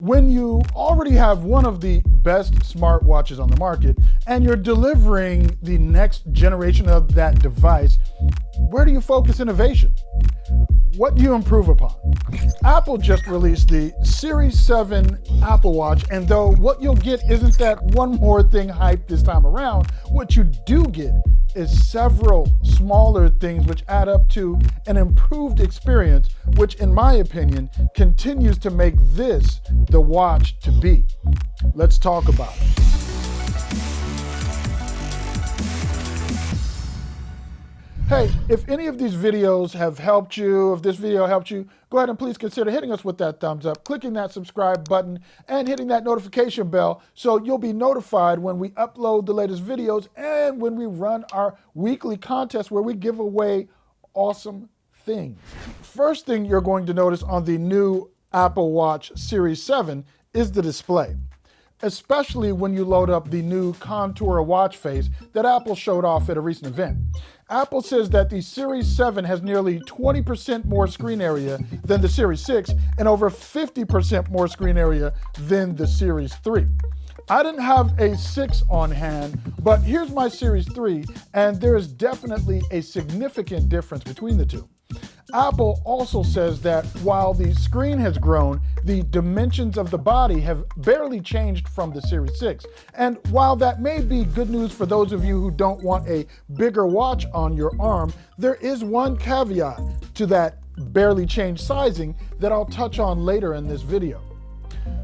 When you already have one of the best smartwatches on the market and you're delivering the next generation of that device, where do you focus innovation? What do you improve upon? Apple just released the Series 7 Apple Watch, and though what you'll get isn't that one more thing hype this time around, what you do get is several smaller things which add up to an improved experience, which in my opinion continues to make this the watch to beat. Let's talk about it. Hey, if any of these videos have helped you, if this video helped you, go ahead and please consider hitting us with that thumbs up, clicking that subscribe button, and hitting that notification bell so you'll be notified when we upload the latest videos and when we run our weekly contest where we give away awesome things. First thing you're going to notice on the new Apple Watch Series 7 is the display, especially when you load up the new contour watch face that Apple showed off at a recent event. Apple says that the Series 7 has nearly 20% more screen area than the Series 6 and over 50% more screen area than the Series 3. I didn't have a 6 on hand, but here's my Series 3, and there is definitely a significant difference between the two. Apple also says that while the screen has grown, the dimensions of the body have barely changed from the Series 6. And while that may be good news for those of you who don't want a bigger watch on your arm, there is one caveat to that barely changed sizing that I'll touch on later in this video.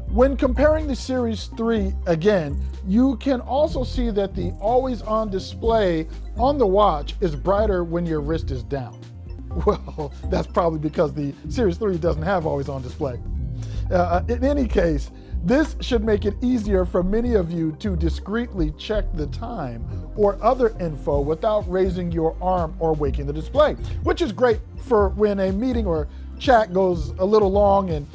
When comparing the Series 3 again, you can also see that the always-on display on the watch is brighter when your wrist is down. Well, that's probably because the Series 3 doesn't have always on display. In any case, this should make it easier for many of you to discreetly check the time or other info without raising your arm or waking the display, which is great for when a meeting or chat goes a little long and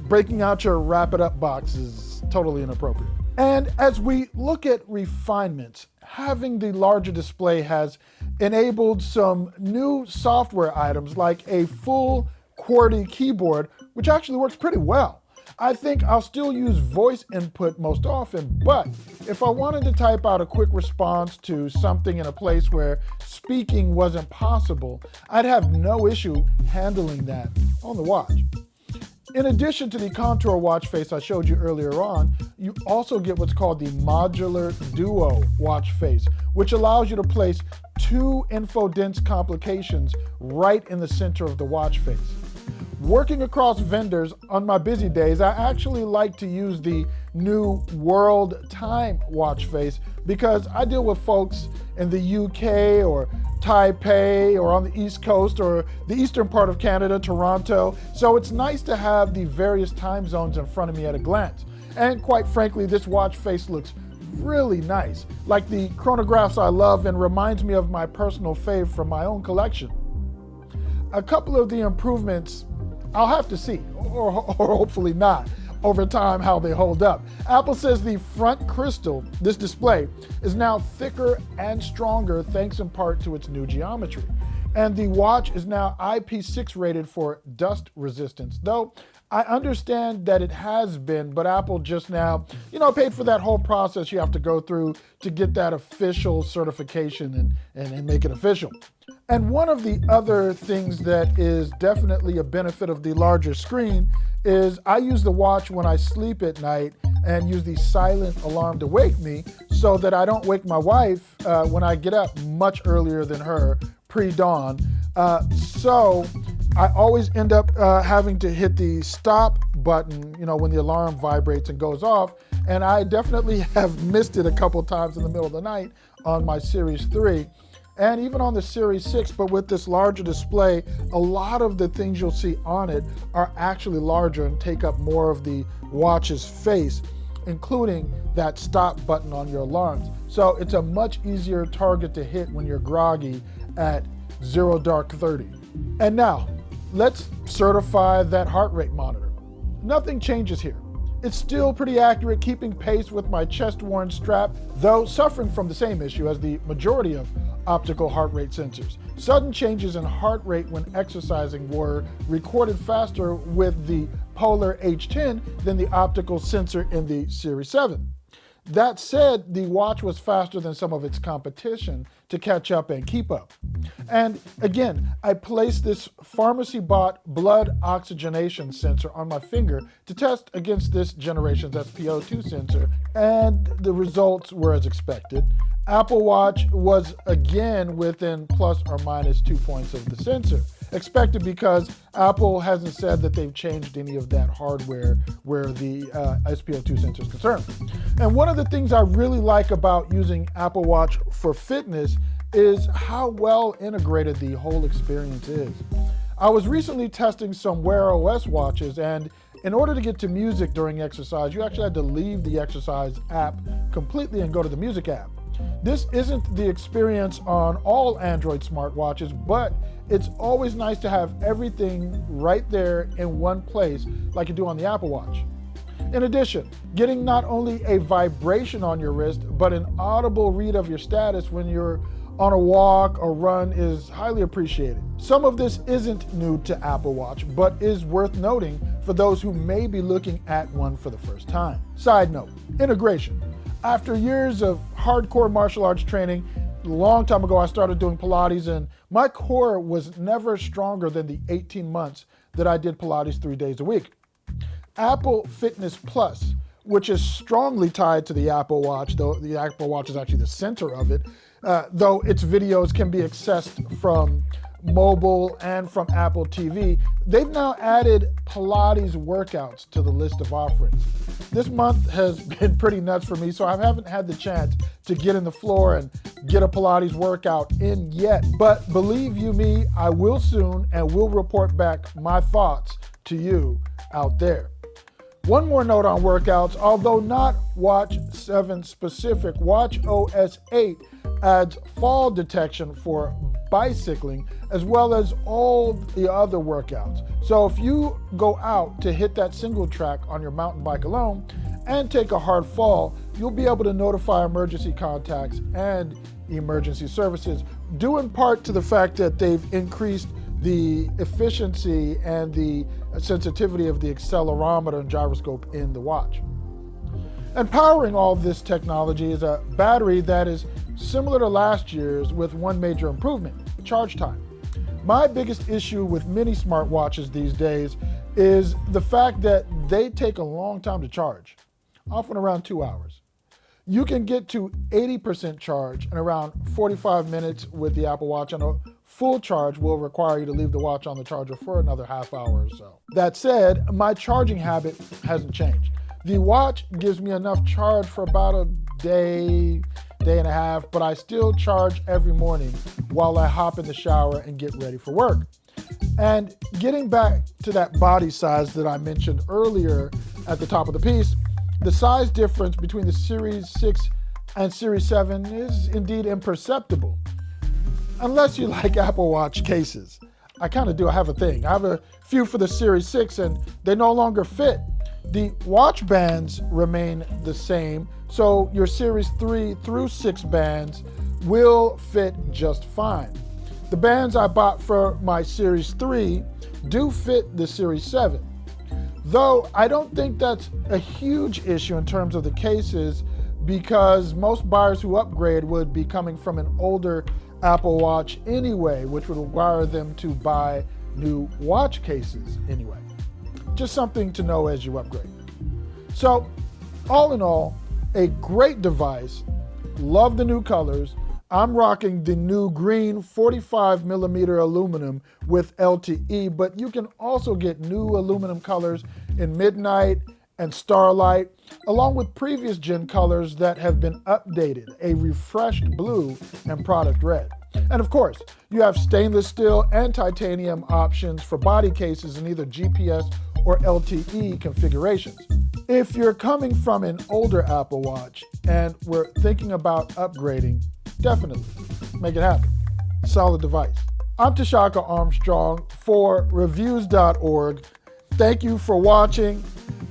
breaking out your wrap it up box is totally inappropriate. And as we look at refinements, having the larger display has enabled some new software items like a full QWERTY keyboard, which actually works pretty well. I think I'll still use voice input most often, but if I wanted to type out a quick response to something in a place where speaking wasn't possible, I'd have no issue handling that on the watch. In addition to the contour watch face I showed you earlier on, you also get what's called the modular duo watch face, which allows you to place two info-dense complications right in the center of the watch face. Working across vendors on my busy days, I actually like to use the new world time watch face because I deal with folks in the UK or Taipei or on the East Coast or the eastern part of Canada, Toronto. So it's nice to have the various time zones in front of me at a glance. And quite frankly, this watch face looks really nice, like the chronographs I love and reminds me of my personal fave from my own collection. A couple of the improvements I'll have to see, or hopefully not, over time how they hold up. Apple says the front crystal, this display, is now thicker and stronger thanks in part to its new geometry. And the watch is now IP6 rated for dust resistance, though I understand that it has been, but Apple just now, paid for that whole process you have to go through to get that official certification and make it official. And one of the other things that is definitely a benefit of the larger screen is I use the watch when I sleep at night and use the silent alarm to wake me so that I don't wake my wife when I get up much earlier than her pre-dawn. So I always end up having to hit the stop button, when the alarm vibrates and goes off. And I definitely have missed it a couple times in the middle of the night on my Series 3. And even on the Series 6, but with this larger display, a lot of the things you'll see on it are actually larger and take up more of the watch's face, including that stop button on your alarms. So it's a much easier target to hit when you're groggy at 0 dark 30. And now, let's certify that heart rate monitor. Nothing changes here. It's still pretty accurate, keeping pace with my chest-worn strap, though suffering from the same issue as the majority of optical heart rate sensors. Sudden changes in heart rate when exercising were recorded faster with the Polar H10 than the optical sensor in the Series 7. That said, the watch was faster than some of its competition to catch up and keep up. And again, I placed this pharmacy-bought blood oxygenation sensor on my finger to test against this generation's SpO2 sensor, and the results were as expected. Apple Watch was again within plus or minus 2 points of the sensor. Expected because Apple hasn't said that they've changed any of that hardware where the SpO2 sensor is concerned. And one of the things I really like about using Apple Watch for fitness is how well integrated the whole experience is. I was recently testing some Wear OS watches, and in order to get to music during exercise, you actually had to leave the exercise app completely and go to the music app. This isn't the experience on all Android smartwatches, but it's always nice to have everything right there in one place like you do on the Apple Watch. In addition, getting not only a vibration on your wrist, but an audible read of your status when you're on a walk or run is highly appreciated. Some of this isn't new to Apple Watch, but is worth noting for those who may be looking at one for the first time. Side note, integration. After years of hardcore martial arts training, a long time ago I started doing Pilates, and my core was never stronger than the 18 months that I did Pilates 3 days a week. Apple Fitness Plus, which is strongly tied to the Apple Watch, though the Apple Watch is actually the center of it, though its videos can be accessed from mobile and from Apple TV, they've now added Pilates workouts to the list of offerings. This month has been pretty nuts for me, so I haven't had the chance to get in the floor and get a Pilates workout in yet. But believe you me, I will soon, and will report back my thoughts to you out there. One more note on workouts: although not Watch 7 specific, Watch OS 8 adds fall detection for bicycling as well as all the other workouts. So if you go out to hit that single track on your mountain bike alone and take a hard fall, you'll be able to notify emergency contacts and emergency services, due in part to the fact that they've increased the efficiency and the sensitivity of the accelerometer and gyroscope in the watch. And powering all this technology is a battery that is similar to last year's with one major improvement: charge time. My biggest issue with many smartwatches these days is the fact that they take a long time to charge, often around 2 hours. You can get to 80% charge in around 45 minutes with the Apple Watch, and a full charge will require you to leave the watch on the charger for another half hour or so. That said, my charging habit hasn't changed. The watch gives me enough charge for about a day and a half, but I still charge every morning while I hop in the shower and get ready for work. And getting back to that body size that I mentioned earlier at the top of the piece, the size difference between the Series 6 and Series 7 is indeed imperceptible. Unless you like Apple Watch cases. I kind of do. I have a thing. I have a few for the Series 6 and they no longer fit. The watch bands remain the same, so your Series 3 through 6 bands will fit just fine. The bands I bought for my Series 3 do fit the Series 7. Though I don't think that's a huge issue in terms of the cases, because most buyers who upgrade would be coming from an older Apple Watch anyway, which would require them to buy new watch cases anyway. Just something to know as you upgrade. So, all in all, a great device. Love the new colors. I'm rocking the new green 45mm aluminum with LTE, but you can also get new aluminum colors in Midnight and Starlight, along with previous gen colors that have been updated, a refreshed blue and product red. And of course, you have stainless steel and titanium options for body cases in either GPS or LTE configurations. If you're coming from an older Apple Watch and we're thinking about upgrading, definitely make it happen. Solid device. I'm Tshaka Armstrong for reviews.org. Thank you for watching.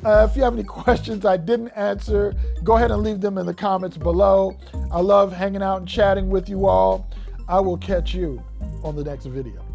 If you have any questions I didn't answer, go ahead and leave them in the comments below. I love hanging out and chatting with you all. I will catch you on the next video.